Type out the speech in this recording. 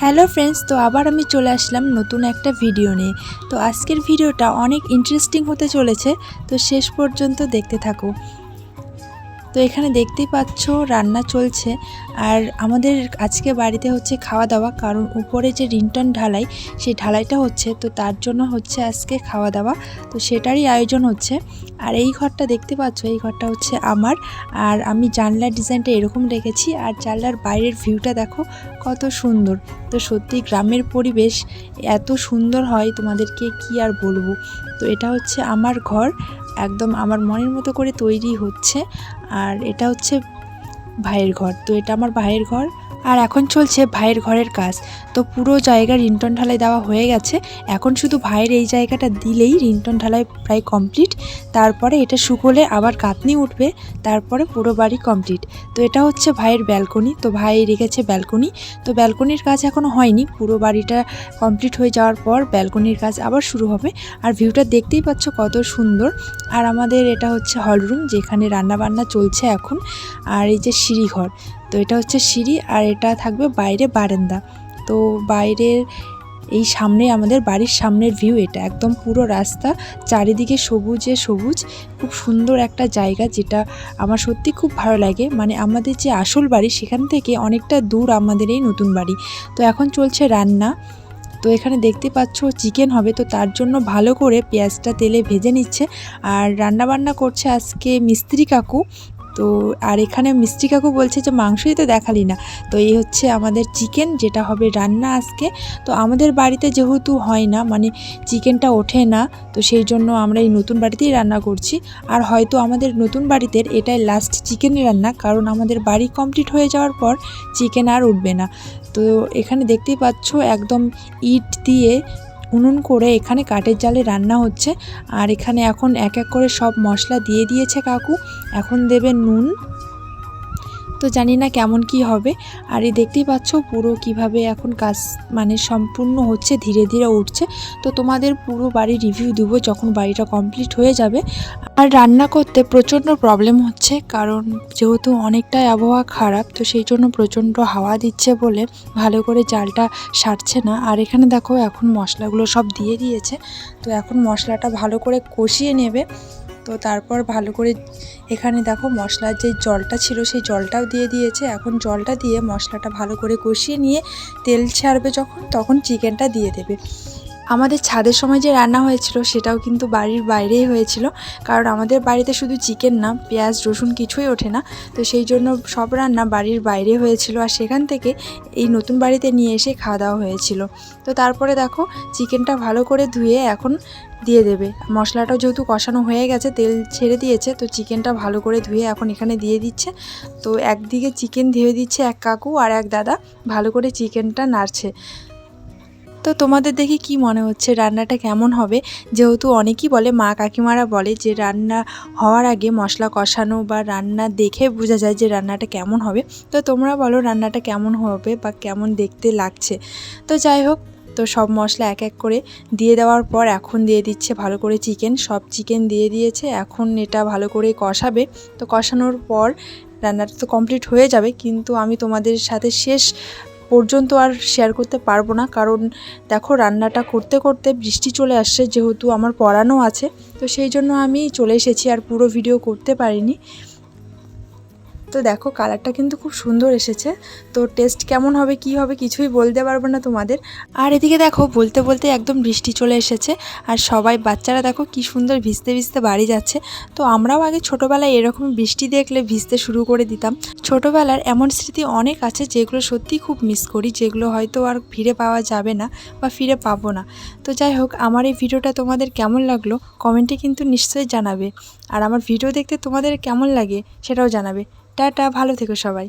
Hello friends, তো আবার আমি চলে আসলাম নতুন একটা ভিডিও নিয়ে। তো আজকের ভিডিওটা অনেক ইন্টারেস্টিং হতে চলেছে, তো শেষ পর্যন্ত দেখতে থাকো। তো এখানে দেখতেই পাচ্ছ রান্না চলছে, আর আমাদের আজকে বাড়িতে হচ্ছে খাওয়া দাওয়া, কারণ উপরে যে রিংটন ঢালাই সেই ঢালাইটা হচ্ছে, তো তার জন্য হচ্ছে আজকে খাওয়া দাওয়া, তো সেটারই আয়োজন হচ্ছে। আর এই ঘরটা দেখতে পাচ্ছ, এই ঘরটা হচ্ছে আমার, আর আমি জানলার ডিজাইনটা এরকম রেখেছি, আর জানলার বাইরের ভিউটা দেখো কত সুন্দর। তো সত্যি গ্রামের পরিবেশ এত সুন্দর হয়, তোমাদেরকে কি আর বলবো। তো এটা হচ্ছে আমার ঘর, একদম আমার মনের মতো করে তৈরি হচ্ছে। আর এটা হচ্ছে ভাইয়ের ঘর, তো এটা আমার ভাইয়ের ঘর, আর এখন চলছে ভাইয়ের ঘরের কাজ। তো পুরো জায়গা রিংটন ঢালাই দেওয়া হয়ে গেছে, এখন শুধু ভাইয়ের এই জায়গাটা দিলেই রিংটন ঢালাই প্রায় কমপ্লিট। তারপরে এটা শুকোলে আবার গাঁথনি উঠবে, তারপরে পুরো বাড়ি কমপ্লিট। তো এটা হচ্ছে ভাইয়ের ব্যালকনি, তো ভাই রেখেছে ব্যালকনি। তো ব্যালকনির কাজ এখনও হয়নি, পুরো বাড়িটা কমপ্লিট হয়ে যাওয়ার পর ব্যালকনির কাজ আবার শুরু হবে। আর ভিউটা দেখতেই পাচ্ছ কত সুন্দর। আর আমাদের এটা হচ্ছে হলরুম, যেখানে রান্না বান্না চলছে এখন। আর এই যে সিঁড়িঘর, তো এটা হচ্ছে সিঁড়ি, আর এটা থাকবে বাইরে বারান্দা। তো বাইরের এই সামনে আমাদের বাড়ির সামনের ভিউ, এটা একদম পুরো রাস্তা, চারিদিকে সবুজে সবুজ, খুব সুন্দর একটা জায়গা, যেটা আমার সত্যি খুব ভালো লাগে। মানে আমাদের যে আসল বাড়ি সেখান থেকে অনেকটা দূর আমাদের এই নতুন বাড়ি। তো এখন চলছে রান্না। তো এখানে দেখতে পাচ্ছ চিকেন হবে, তো তার জন্য ভালো করে পেঁয়াজটা তেলে ভেজে নিচ্ছে। আর রান্না বান্না করছে আজকে মিস্ত্রি কাকু। তো আর এখানে মিস্ত্রি কাকু বলছে যে মাংসই তো দেখালি না। তো এই হচ্ছে আমাদের চিকেন, যেটা হবে রান্না আজকে। তো আমাদের বাড়িতে যেহেতু হয় না, মানে চিকেনটা ওঠে না, তো সেই জন্য আমরা এই নতুন বাড়িতেই রান্না করছি। আর হয়তো আমাদের নতুন বাড়িতে এটাই লাস্ট চিকেনের রান্না, কারণ আমাদের বাড়ি কমপ্লিট হয়ে যাওয়ার পর চিকেন আর উঠবে না। তো এখানে দেখতেই পাচ্ছ একদম ইট দিয়ে উনুন করে এখানে কাঠের জালে রান্না হচ্ছে। আর এখানে এখন এক এক করে সব মশলা দিয়ে দিয়েছে কাকু, এখন দেবে নুন। তো জানি না কেমন কি হবে। আর এই দেখতেই পাচ্ছ পুরো কিভাবে এখন কাজ মানে সম্পূর্ণ হচ্ছে, ধীরে ধীরে উঠছে। তো তোমাদের পুরো বাড়ির রিভিউ দেবো যখন বাড়িটা কমপ্লিট হয়ে যাবে। আর রান্না করতে প্রচণ্ড প্রবলেম হচ্ছে, কারণ যেহেতু অনেকটাই আবহাওয়া খারাপ, তো সেই জন্য প্রচণ্ড হাওয়া দিচ্ছে বলে ভালো করে জালটা সারছে না। আর এখানে দেখো এখন মশলাগুলো সব দিয়ে দিয়েছে, তো এখন মশলাটা ভালো করে কষিয়ে নেবে। তো তারপর ভালো করে এখানে দেখো মশলার যে জলটা ছিল সেই জলটাও দিয়ে দিয়েছে। এখন জলটা দিয়ে মশলাটা ভালো করে কষিয়ে নিয়ে তেল ছাড়বে যখন, তখন চিকেনটা দিয়ে দেবে। আমাদের ছাদের সময় যে রান্না হয়েছিল সেটাও কিন্তু বাড়ির বাইরেই হয়েছিল, কারণ আমাদের বাড়িতে শুধু চিকেন না, পেঁয়াজ রসুন কিছুই ওঠে না। তো সেই জন্য সব রান্না বাড়ির বাইরে হয়েছিল, আর সেখান থেকে এই নতুন বাড়িতে নিয়ে এসে খাওয়া দাওয়া হয়েছিল। তো তারপরে দেখো চিকেনটা ভালো করে ধুয়ে এখন দিয়ে দেবে। মশলাটাও যেহেতু কষানো হয়ে গেছে, তেল ছেড়ে দিয়েছে, তো চিকেনটা ভালো করে ধুয়ে এখন এখানে দিয়ে দিচ্ছে। তো একদিকে চিকেন ধুয়ে দিচ্ছে এক কাকু, আর এক দাদা ভালো করে চিকেনটা নাড়ছে। তো তোমাদের দেখে কি মনে হচ্ছে রান্নাটা কেমন হবে? যেহেতু অনেকেই বলে, মা কাকিমারা বলে যে রান্না হওয়ার আগে মশলা কষানো বা রান্না দেখে বোঝা যায় যে রান্নাটা কেমন হবে। তো তোমরা বলো রান্নাটা কেমন হবে বা কেমন দেখতে লাগছে। তো যাই হোক, তো সব মশলা এক এক করে দিয়ে দেওয়ার পর এখন দিয়ে দিচ্ছে ভালো করে চিকেন, সব চিকেন দিয়ে দিয়েছে। এখন এটা ভালো করে কষাবে। তো কষানোর পর রান্নাটা তো কমপ্লিট হয়ে যাবে, কিন্তু আমি তোমাদের সাথে শেষ পর্যন্ত আর শেয়ার করতে পারবো না, কারণ দেখো রান্নাটা করতে করতে বৃষ্টি চলে আসছে, যেহেতু আমার পড়ানো আছে, তো সেই জন্য আমি চলে এসেছি, আর পুরো ভিডিও করতে পারিনি। তো দেখো কালারটা কিন্তু খুব সুন্দর এসেছে। তো টেস্ট কেমন হবে কি হবে কিছুই বলতে পারবো না তোমাদের। আর এদিকে দেখো বলতে বলতে একদম বৃষ্টি চলে এসেছে, আর সবাই বাচ্চারা দেখো কি সুন্দর ভিজতে ভিজতে বাড়ি যাচ্ছে। তো আমরাও আগে ছোটোবেলায় এরকম বৃষ্টি দেখলে ভিজতে শুরু করে দিতাম। ছোটোবেলার এমন স্মৃতি অনেক আছে যেগুলো সত্যিই খুব মিস করি, যেগুলো হয়তো আর ফিরে পাওয়া যাবে না বা ফিরে পাবো না। তো যাই হোক, আমার এই ভিডিওটা তোমাদের কেমন লাগলো কমেন্টে কিন্তু নিশ্চয়ই জানাবে। আর আমার ভিডিও দেখতে তোমাদের কেমন লাগে সেটাও জানাবে। টাটা, ভালো থেকো সবাই।